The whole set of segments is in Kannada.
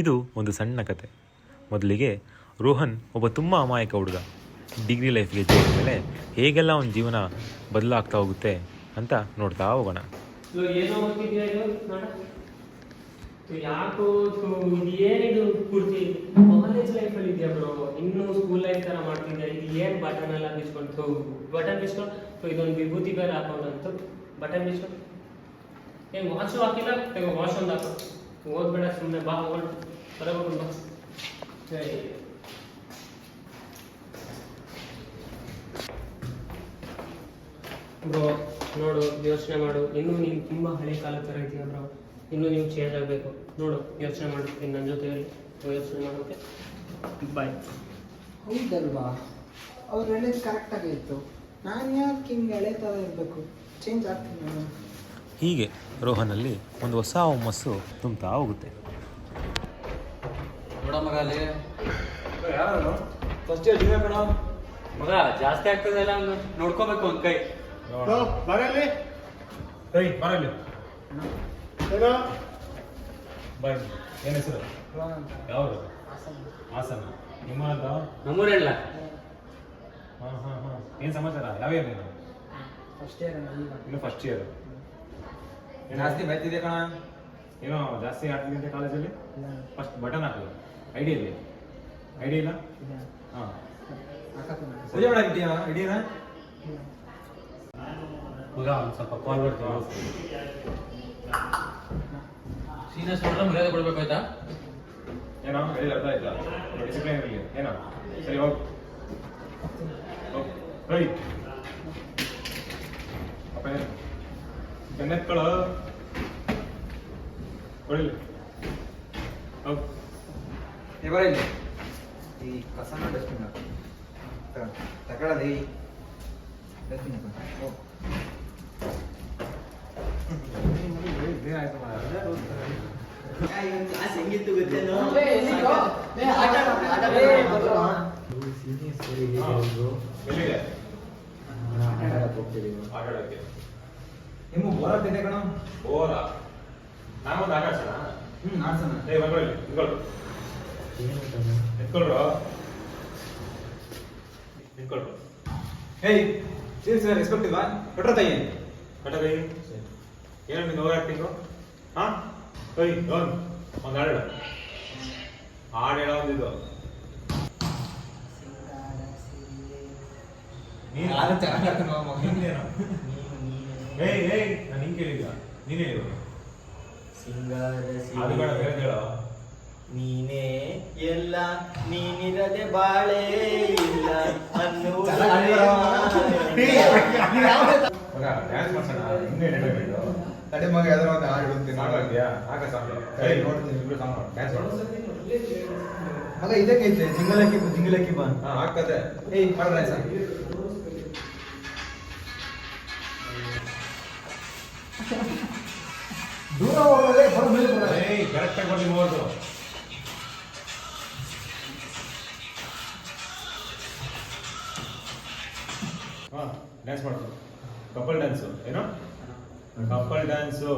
ಇದು ಒಂದು ಸಣ್ಣ ಕತೆ. ಮೊದಲಿಗೆ ರೋಹನ್ ಒಬ್ಬ ತುಂಬ ಅಮಾಯಕ ಹುಡುಗ. ಡಿಗ್ರಿ ಲೈಫ್ಗೆ ಜೋಡಿದ ಮೇಲೆ ಹೇಗೆಲ್ಲ ಅವನ ಜೀವನ ಬದಲಾಗ್ತಾ ಹೋಗುತ್ತೆ ಅಂತ ನೋಡ್ತಾ ಹೋಗೋಣ. ಯಾಕೋ ಏನಿದು ಪೂರ್ತಿ ಕಾಲೇಜ್ ಲೈಫಲ್ಲಿ ಇದೆಯಾ ಬ್ರೋ? ಇನ್ನೂ ಸ್ಕೂಲ್ ಲೈಫ್ ತರ ಮಾಡ್ತಿದ್ದೆ. ಇದು ಏನ್ ಬಟನ್ ಎಲ್ಲ ಬಿಚ್ಕೊಂಡು ಬಟನ್ ಬಿಚ್ಕೊಂಡು ಇದೊಂದು ವಿಭೂತಿ ಬೇರೆ ಹಾಕೊಂಡಂತು ಬಟನ್ ಬಿಚ್ಕೊಂಡು ಏನ್ ವಾಚು ಹಾಕಿಲ್ಲ. ತೆಗೋ ವಾಚ್ ಒಂದು ಹಾಕೋ. ಓದ್ಬೇಡ ಸುಮ್ಮನೆ ಬಾ ಹೋಗೋಣ ಬರಬೇಕು ಬಾ. ಬ್ರೋ ನೋಡು, ಯೋಚನೆ ಮಾಡು. ಇನ್ನೂ ನೀನು ತುಂಬ ಹಳೆ ಕಾಲದ ಥರ ಇದೆಯಾ ಬ್ರೋ? ಇನ್ನೂ ನೀವು ಚೇಂಜ್ ಆಗಬೇಕು. ನೋಡು, ಯೋಚನೆ ಮಾಡ್ತೀನಿ ನನ್ನ ಜೊತೆಯಲ್ಲಿ ಯೋಚನೆ ಮಾಡೋಕ್ಕೆ. ಬಾಯ್. ಹೌದಲ್ವಾ, ಅವ್ರು ಹೇಳಿದ್ದು ಕರೆಕ್ಟಾಗಿ ಇತ್ತು. ನಾನು ಯಾಕೆ ಹಿಂಗೆ ಹಳೆ ಥರ ಇರಬೇಕು? ಚೇಂಜ್ ಆಗ್ತೀನಿ ನಾನು. ಹೀಗೆ ರೋಹನಲ್ಲಿ ಒಂದು ಹೊಸ ಹುಮ್ಮಸ್ಸು ತುಂಬ್ತಾ ಹೋಗುತ್ತೆ. ನೋಡ ಮಗ ಅಲ್ಲಿ ಯಾರು ಫಸ್ಟ್ ಇಯರ್ ಜೂನಿಯರ್ ಕಣ ಮಗ ಜಾಸ್ತಿ ಆಗ್ತದಲ್ಲ, ನೋಡ್ಕೋಬೇಕು ಒಂದ್ ಕೈ. ಬರಲಿ ಬರಲಿ ಏನೋ ಬಾಯ್. ಏನು ಹೆಸರು? ಯಾವುದು? ಹಾಸನ. ನಿಮ್ಮ ನಮ್ಮೂರೆಲ್ಲ ಹಾಂ ಹಾಂ ಹಾಂ. ಏನು ಸಮಾಚಾರ? ಯಾವ ಇಯರ್ ನೀನು? ಫಸ್ಟ್ ಇಯರ್ ಇನ್ನು ಫಸ್ಟ್ ಇಯರ್. ಜಾಸ್ತಿ ಬೈತಿದೆ ಕಣ. ಏನೋ ಜಾಸ್ತಿ ಆಗ್ತಿದೆ ಕಾಲೇಜಲ್ಲಿ. ಫಸ್ಟ್ ಬಟನ್ ಹಾಕಲ್ಲ. ಐಡಿಯಾ ಇದೆ? ಐಡಿಯಾ ಇಲ್ಲ? ಹಾಂ. ಪೂಜೆ ಮಾಡಾಕಿದ್ದೀಯಾ ಇಡೀನಾ? ಮಗ ಒಂದು ಸ್ವಲ್ಪ ಕಾಲ್ ಬರ್ತೀನಿ. ಸೀನಿಯರ್ಸ್ ನೋಡ್ರೆ ಮರ್ಯಾದೆ ಕೊಡ್ಬೇಕು ಆಯ್ತಾ? ಏನೋ ಹೇಳಿ ಅರ್ಥ ಆಯ್ತಾ? ಡಿಸಿಪ್ಲೈನ್ ಇರಲಿ. ಏನೋ ಸರಿ ಹೋಗು. ಹೇಳಿ ಅಪ್ಪ ಬೆನ್ನೆತ್ಕೊಳ್ಳೋ. ಹೊಡಿಲಿ ಹೋಗು. ಬರಲಿ ಈ ಕಸನ ಡಸ್ಟ್ಬಿನ್ ತಗೊಳ್ಳೋದು. ಡಸ್ಟ್ಬಿನ್ ಹೆಂಗಿತ್ತು ಗೊತ್ತೇನೋ? ಎಲ್ಲಿದೆ? ಆಟಾಡಕ್ಕೆ ಆಟಾಡೋಕ್ಕೆ. ನಿಮ್ಗೆ ಬೋರ್ ಆಗ್ತಿದೆ ಕಣ. ಬೋರ? ನಾನೊಂದು ಆಟಾಡ್ಸೋಣ. ಆಡ್ಸೋಣ. ಬಂದ್ಕೊಳ್ಳಿ ನಿಂತ್ಕೊಳ್ಳು. ನಿಂತ್ಕೊಳ್ರು. ನಿಂತ್ಕೊಳ್ರು. ಏಯ್ ಸೀರಿಯಸ್ ರೆಸ್ಪೆಕ್ಟ್ ಇಲ್ವಾ? ಕೊಟ್ರ ತಾಯಿ ಕಟ್ಟಗೈ ಏನು ನಿಂದು ಓವರ್ ಆಕ್ಟಿಂಗು? ಹಾಂ ಕೈ ಒಂದು ಹಾಡು ಹಾಡು ಹೇಳೋ ಒಂದಿದ್ದು. ನೀನು ಯಾರು ಚೆನ್ನಾಗಿ ಆಡ್ತಾನೆ ಮಗ. ನೀನೇನು? ಏಯ್ ಏಯ್ ನಾನು ಹಿಂಗೆ ಕೇಳಿದ್ದ. ನೀನೇ ಹೇಳು. ಅದು ಬೇಡ, ಬೇರೆ ಹೇಳೋ. ನೀನೇ ಎಲ್ಲ ನೀನಿರದೆ ಬಾಳೆ ಇಲ್ಲ ಅನ್ನುವುದು ಮಗ ಡ್ಯಾನ್ಸ್ ಮಾಡ್ಸೋಣ. ಹಿಂಗೆ ಎಂಟರ್ಟೈನ್ಮೆಂಟ್. ತಡೆ ಮಗ ಯಾವ್ದಾರ ಒಂದು ಹಾಡು ಇಡುತ್ತೆ ಸಾಂಗ್ ಹಾಕ ಸಾಂಗ್. ಏಯ್, ನೋಡ್ತೀನಿ ಇಬ್ರು ಸಾಂಗ್ ಡ್ಯಾನ್ಸ್ ಮಾಡು. ಮಗ ಇದಕ್ಕೈತೆ ಜಿಂಗಲ್ ಹಾಕಿ ಬಾ. ಹಾಂ ಹಾಕತ್ತೆ. ಏಯ್ ಮಾಡ್ರ ಸರ್. ದೂರ ಹೋಗೋದೇ ಬರೋ ಮೇಲೆ ಬರೋ. ಏಯ್ ಕರೆಕ್ಟಾಗಿ ಬರಲಿ ಮೂವತ್ತು. ಹಾಂ ಡ್ಯಾನ್ಸ್ ಮಾಡ್ತು. Couple dance. ಏನು ಕಪಲ್ ಡ್ಯಾನ್ಸು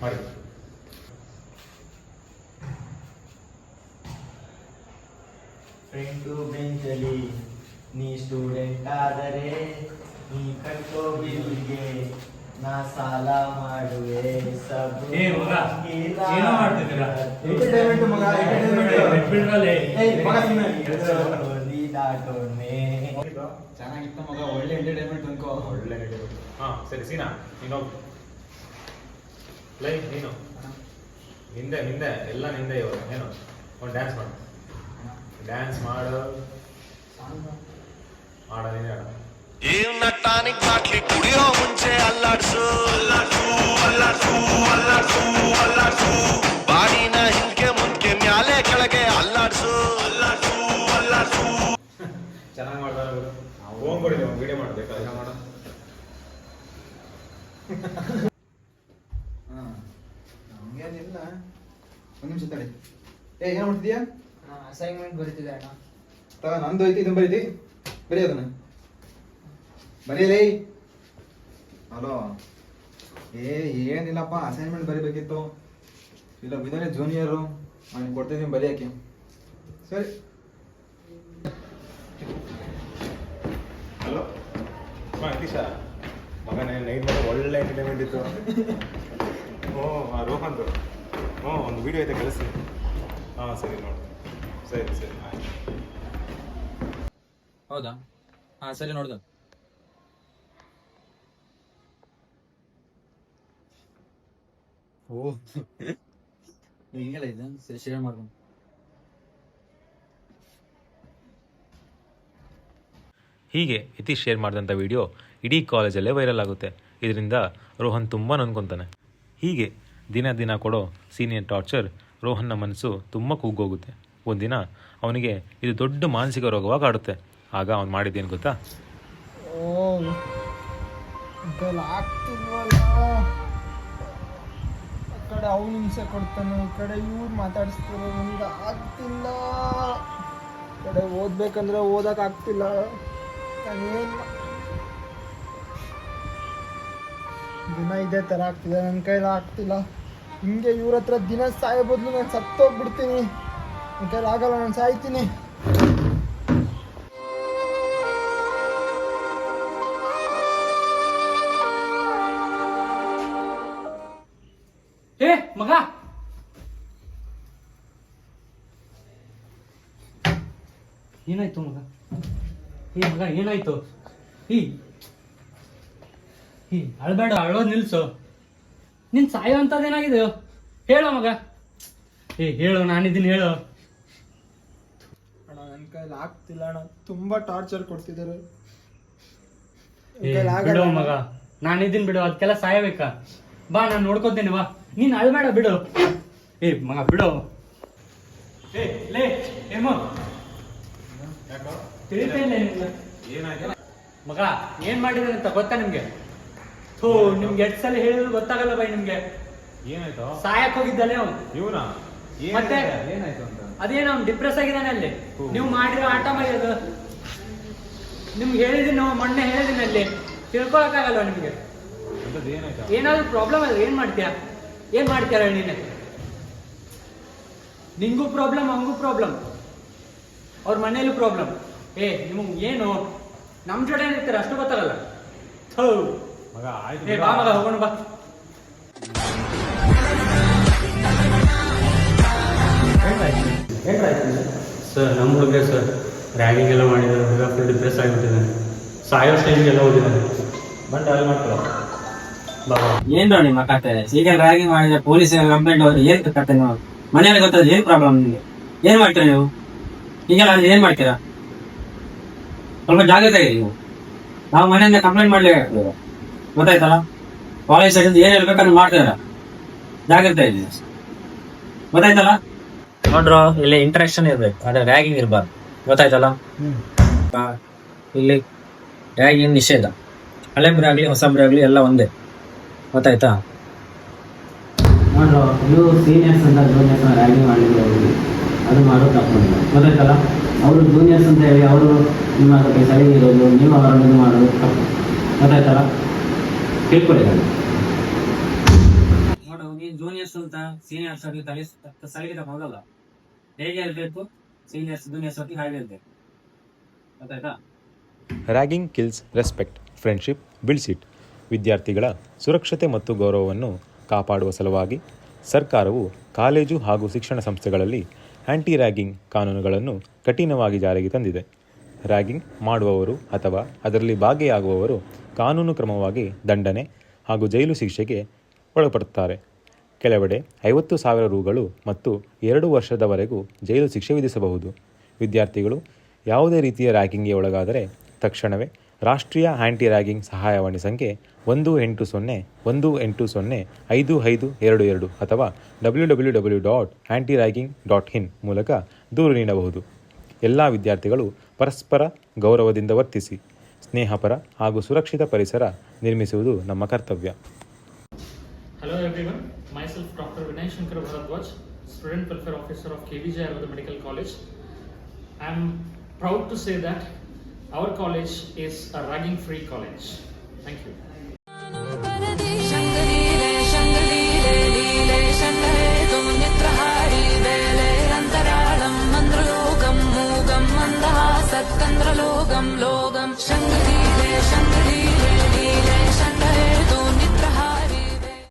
ಮಾಡಿ. ಫ್ರೆಂಡು ಬೆಂಚಲಿ ನೀ ಸ್ಟೂಡೆಂಟ್ ಆದರೆ ನೀ ಕಟ್ಟೋ ಬಿಲ್ಗೆ ನಾ ಸಾಲ ಮಾಡುವೆ ಸಬ್ ಏ ಮಗ, ಏನೋ ಮಾಡ್ತಿದ್ದೀರಾ? ಎಂಟರ್ಟೈನ್ಮೆಂಟ್ ಮಗ, ಎಂಟರ್ಟೈನ್ಮೆಂಟ್. ಏಯ್ ಮಗ ಸುಮ್ಮನೆ ದಾಟೋನೆ. ಚೆನ್ನಾಗಿತ್ತು ಮಗ, ಒಳ್ಳೆ ಎಂಟರ್ಟೈನ್ಮೆಂಟ್ ಅನ್ಕೋ. ಒಳ್ಳೆ ಹಾಂ ಸರಿ. ಸೀನಾ ನೀನು ಹೋಗು. ಲೈ ನೀನು ನಿಂದೆ ನಿಂದೆ ಎಲ್ಲ ನಿಂದೆ ಇವಾಗ. ಏನು ಒಂದು ಡ್ಯಾನ್ಸ್ ಮಾಡು. ಡ್ಯಾನ್ಸ್ ಮಾಡು. ಆಡ ನೀನೇ ಆಡ. ಏನ್ನ ಟಾನಿಕ್ ಬಾಟ್ಲಿ ಕುಡಿಯೋ ಮುಂಚೆ ಅಲ್ಲಾಡ್ಸು ಅಲ್ಲಾಡ್ಸು ಅಲ್ಲಾಡ್ಸು ಅಲ್ಲಾಡ್ಸು ಅಲ್ಲಾಡ್ಸು ಬಾಡಿನ ಹಿಂದ್ಕೆ ಮುಂದ್ಕೆ ಮ್ಯಾಲೆ ಕೆಳಗೆ ಅಲ್ಲಾಡ್ಸು ಅಲ್ಲಾಡ್ಸು ಅಲ್ಲಾಡ್ಸು. ಚೆನ್ನಾಗಿ ಮಾಡ್ತಾರೆ ಅವರು. ಹೋಗ್ಬಿಡಿ ನೀವು ವಿಡಿಯೋ ಮಾಡಬೇಕು. ಅದನ್ನ ಮಾಡ. ಹಾಂ ನಮಗೇನಿಲ್ಲ. ಒಂದು ನಿಮಿಷ ತಡಿ. ಏ ಏನು ಮಾಡ್ತಿದ್ಯಾ? ಅಸೈನ್ಮೆಂಟ್ ಬರೀತಿದೆ ಅಣ್ಣ. ನಂದು ಐತಿ, ಇದನ್ನು ಬರೀತಿ. ಬರೀ ಅದನ್ನ ಬರೀಲಿ. ಹಲೋ ಏನಿಲ್ಲಪ್ಪ, ಅಸೈನ್ಮೆಂಟ್ ಬರೀಬೇಕಿತ್ತು. ಇಲ್ಲ ವಿಧಾನ ಜೂನಿಯರು ನಾನು ಕೊಡ್ತಿದ್ದೀನಿ ಬರೆಯೋಕ್ಕೆ. ಸರಿ. ಹಲೋ ಯತೀಶ, ಮಗನೇ ನೈಟ್ ಮೇಲೆ ಒಳ್ಳೆ ಎಂಟರ್ಟೈನ್ಮೆಂಟ್ ಇತ್ತು. ರೋಹನ್ದು ಒಂದು ವಿಡಿಯೋ ಐತೆ ಕಳಿಸಿ. ಸರಿ ನೋಡು. ಸರಿ ಆಯ್ತು. ಹೌದಾ? ಸರಿ ನೋಡ್ದು. ಓ ಹಿಂಗೆಲ್ಲ ಇದೆ. ಸರಿ ಶೇರ್ ಮಾಡ್ಕೊಂಡು. ಹೀಗೆ ಯತೀಶ್ ಶೇರ್ ಮಾಡಿದಂಥ ವಿಡಿಯೋ ಇಡೀ ಕಾಲೇಜಲ್ಲೇ ವೈರಲ್ ಆಗುತ್ತೆ. ಇದರಿಂದ ರೋಹನ್ ತುಂಬ ನೊಂದ್ಕೊತಾನೆ. ಹೀಗೆ ದಿನ ಕೊಡೋ ಸೀನಿಯರ್ ಟಾರ್ಚರ್ ರೋಹನ್ನ ಮನಸ್ಸು ತುಂಬ ಕುಗ್ಗೋಗುತ್ತೆ. ಒಂದಿನ ಅವನಿಗೆ ಇದು ದೊಡ್ಡ ಮಾನಸಿಕ ರೋಗವಾಗಿ ಆಡುತ್ತೆ. ಆಗ ಅವ್ನು ಮಾಡಿದ್ದೇನು ಗೊತ್ತಾ? ಆಗ್ತಿಲ್ವಲ್ಲ, ಆ ಕಡೆ ಅವ್ನು ಹಿಂಸೆ ಕೊಡ್ತಾನೆ, ಈ ಕಡೆ ಇವ್ರು ಮಾತಾಡಿಸ್ತಾರೆ, ನನಗೆ ಆಗ್ತಿಲ್ಲ. ಈ ಕಡೆ ಓದ್ಬೇಕಂದ್ರೆ ಓದೋಕ್ಕಾಗ್ತಿಲ್ಲ. ನಾನೇನು ದಿನ ಇದೇ ಥರ ಆಗ್ತಿದೆ, ನನ್ನ ಕೈಲಿ ಆಗ್ತಿಲ್ಲ. ಹಿಂಗೆ ಇವ್ರ ಹತ್ರ ದಿನ ಸಾಯೋ ಬದಲು ನಾನು ಸತ್ತೋಗ್ಬಿಡ್ತೀನಿ. ನನ್ನ ಕೈಲಿ ಆಗಲ್ಲ, ನಾನು ಸಾಯ್ತೀನಿ. ಮಗ, ಏನಾಯ್ತು ಮಗ? ಮಗ ಏನಾಯ್ತು? ಅಳ್ಬೇಡ, ಅಳೋದು ನಿಲ್ಸು. ನಿನ್ ಸಾಯೋ ಅಂತದೇನಾಗಿದೆ ಹೇಳೋ ಮಗ. ಹೇಳು, ನಾನಿದ್ದೀನಿ, ಹೇಳು. ಅಣ್ಣ ನನ್ನ ಕೈಲಿ ಆಗ್ತಿಲ್ಲ ಅಣ್ಣ, ತುಂಬ ಟಾರ್ಚರ್ ಕೊಡ್ತಿದ್ದಾರೆ. ಬಿಡು ಮಗ, ನಾನಿದ್ದೀನಿ ಬಿಡು. ಅದಕ್ಕೆಲ್ಲ ಸಾಯಬೇಕಾ? ಬಾ, ನಾನು ನೋಡ್ಕೊತೀನಿ. ಬಾ, ನೀನ್ ಅಳ್ಬೇಡ, ಬಿಡು. ಮಗ ಬಿಡು. ಮಗ ಏನ್ ಮಾಡಿದ್ರೆ ಅಂತ ಗೊತ್ತಾ ನಿಮ್ಗೆ? ನಿಮ್ಗೆ ಎಷ್ಟು ಸಲ ಹೇಳಿದ್ರು ಗೊತ್ತಾಗಲ್ಲ ಬೈ ನಿಮ್ಗೆ. ಏನಾಯ್ತು? ಸಾಯಕ್ ಹೋಗಿದ್ದಲ್ಲೇ ಅವ್ನು. ಇವನಾ? ಮತ್ತೆ ಏನಾಯ್ತು ಅಂತ? ಅದೇನೋ ಅವ್ನು ಡಿಪ್ರೆಸ್ ಆಗಿದ್ದಾನೆ ಅಲ್ಲಿ. ನೀವು ಮಾಡಿರೋ ಆಟ ಮೈಯೋದು. ನಿಮ್ಗೆ ಹೇಳಿದೀನಿ, ನಾವು ಮೊನ್ನೆ ಹೇಳಿದೀನಿ ಅಲ್ಲಿ. ತಿಳ್ಕೊಳಕ್ಕಾಗಲ್ವ ನಿಮ್ಗೆ? ಏನಾದ್ರು ಪ್ರಾಬ್ಲಮ್ ಅಲ್ಲ, ಏನ್ ಮಾಡ್ತೀಯ ನೀನೆ? ನಿಂಗೂ ಪ್ರಾಬ್ಲಮ್, ಹಂಗೂ ಪ್ರಾಬ್ಲಮ್, ಅವ್ರ ಮನೇಲೂ ಪ್ರಾಬ್ಲಮ್. ನಿಮ್ಗೆ ಏನು ನಮ್ ಜೊತೆ ಇರ್ತೀರ ಅಷ್ಟು ಗೊತ್ತಾಗಲ್ಲ. ಬಾ ಮಗ, ಹೋಗೋಣ ಬಾ. ಸರ್, ನಮ್ಮ ಹುಡುಗ ಸರ್ ರ್ಯಾಗಿಂಗ್ ಎಲ್ಲ ಮಾಡಿದ್ದಾರೆ. ಹುಡುಗ ಫುಲ್ ಡಿಪ್ರೆಸ್ ಆಗಿಬಿಟ್ಟಿದ್ದಾನೆ. ಸಾಯೋ ಸ್ಟೇಜ್ಗೆಲ್ಲ ಹೋಗಿದ್ದಾನೆ. ಬಂದು ಅಲ್ಲಿ ಮಾಡ್ಕೊಳ್ಳೋ. ಏನ್ ನಿಮ್ಮ ಕತೆ? ಈಗ ರ್ಯಾಗಿಂಗ್ ಮಾಡಿದ್ರೆ ಪೊಲೀಸ್ ಕಂಪ್ಲೇಂಟ್ ಹೋದ್ರೆ ಏನ್ ಕತೆ? ನೀವು ಮನೆಯಲ್ಲಿ ಗೊತ್ತಾದ್ರೆ ಏನ್ ಪ್ರಾಬ್ಲಮ್ ನಿಮಗೆ? ಏನ್ ಮಾಡ್ತೀರಾ ನೀವು? ಈಗೆಲ್ಲ ಏನ್ ಮಾಡ್ತೀರಾ? ಸ್ವಲ್ಪ ಜಾಗ್ರತೆ ನೀವು. ನಾವು ಮನೆಯಿಂದ ಕಂಪ್ಲೇಂಟ್ ಮಾಡ್ಲೇಬೇಕು, ಗೊತ್ತಾಯ್ತಲ್ಲ? ಕಾಲೇಜ್ ಸೈಡ್ ಏನ್ ಹೇಳ್ಬೇಕಂದ್ರೆ ಮಾಡ್ತೀರಾ, ಜಾಗ್ರತೆ ಇದೆ, ಗೊತ್ತಾಯ್ತಲ್ಲ? ನೋಡ್ರು, ಇಲ್ಲಿ ಇಂಟ್ರಾಕ್ಷನ್ ಇರ್ಬೇಕು, ಆದ್ರೆ ರ್ಯಾಗಿಂಗ್ ಇರಬಾರ್ದು, ಗೊತ್ತಾಯ್ತಲ್ಲ? ಇಲ್ಲಿ ರ್ಯಾಗಿಂಗ್ ನಿಷೇಧ. ಹಳೆಬ್ರಾಗ್ಲಿ ಹೊಸಬ್ರಾಗ್ಲಿ ಎಲ್ಲ ಒಂದೇ, ಗೊತ್ತಾಯ್ತಾ? ನೋಡ್ರು, ನೀವು ಸೀನಿಯರ್ಸ್ ಅಂತ ಜೂನಿಯರ್ಸ್ ರ್ಯಾಗಿಂಗ್ ಮಾಡಲಿಕ್ಕೆ ಹೋಗಿ ಅದು ಮಾಡೋದು ತಪ್ಪಿಲ್ಲ, ಗೊತ್ತಾಯ್ತಲ್ಲ? ಅವರು ಜೂನಿಯರ್ಸ್ ಅಂತ ಹೇಳಿ ಅವರು ನಿಮ್ಮ ಬಗ್ಗೆ ಸರಿ ಇರೋದು, ನೀವು ಅವರನ್ನು ಇದು ಮಾಡೋದು ತಪ್ಪು, ಗೊತ್ತಾಯ್ತಲ್ಲ? ತಿಳ್ಕೊಳ್ಳಿ. ನೋಡು, ನೀನು ಜೂನಿಯರ್ಸ್ ಅಂತ ಸೀನಿಯರ್ಸ್ ಆಗಿ ಸಲಿಗೆ ತಗೊಂಡಲ್ಲ. ಹೇಗೆ ಇರಬೇಕು? ಸೀನಿಯರ್ಸ್ ಜೂನಿಯರ್ಸ್ ಆಗಿ ಹಾಗೆ ಇರಬೇಕು, ಗೊತ್ತಾಯ್ತಾ? Ragging kills respect, friendship builds it. ವಿದ್ಯಾರ್ಥಿಗಳ ಸುರಕ್ಷತೆ ಮತ್ತು ಗೌರವವನ್ನು ಕಾಪಾಡುವ ಸಲುವಾಗಿ ಸರ್ಕಾರವು ಕಾಲೇಜು ಹಾಗೂ ಶಿಕ್ಷಣ ಸಂಸ್ಥೆಗಳಲ್ಲಿ ಆ್ಯಂಟಿ ರ್ಯಾಗಿಂಗ್ ಕಾನೂನುಗಳನ್ನು ಕಠಿಣವಾಗಿ ಜಾರಿಗೆ ತಂದಿದೆ. ರ್ಯಾಗಿಂಗ್ ಮಾಡುವವರು ಅಥವಾ ಅದರಲ್ಲಿ ಭಾಗಿಯಾಗುವವರು ಕಾನೂನು ಕ್ರಮವಾಗಿ ದಂಡನೆ ಹಾಗೂ ಜೈಲು ಶಿಕ್ಷೆಗೆ ಒಳಪಡುತ್ತಾರೆ. ಕೆಲವೆಡೆ 50,000 ರೂಗಳು ಮತ್ತು 2 ವರ್ಷದವರೆಗೂ ಜೈಲು ಶಿಕ್ಷೆ ವಿಧಿಸಬಹುದು. ವಿದ್ಯಾರ್ಥಿಗಳು ಯಾವುದೇ ರೀತಿಯ ರ್ಯಾಗಿಂಗ್ಗೆ ಒಳಗಾದರೆ ತಕ್ಷಣವೇ ರಾಷ್ಟ್ರೀಯ ಆ್ಯಂಟಿ ರ್ಯಾಗಿಂಗ್ ಸಹಾಯವಾಣಿ ಸಂಖ್ಯೆ 180-180-5522 ಅಥವಾ www.antiraging.in ಮೂಲಕ ದೂರು ನೀಡಬಹುದು. ಎಲ್ಲ ವಿದ್ಯಾರ್ಥಿಗಳು ಪರಸ್ಪರ ಗೌರವದಿಂದ ವರ್ತಿಸಿ ಸ್ನೇಹಪರ ಹಾಗೂ ಸುರಕ್ಷಿತ ಪರಿಸರ ನಿರ್ಮಿಸುವುದು ನಮ್ಮ ಕರ್ತವ್ಯ. Hello everyone, myself Dr. Vinay Shankar Bharadwaj, Student Welfare Officer of KVJ Ayurveda Medical College. I am proud to say that our college is a ragging free college. Thank you.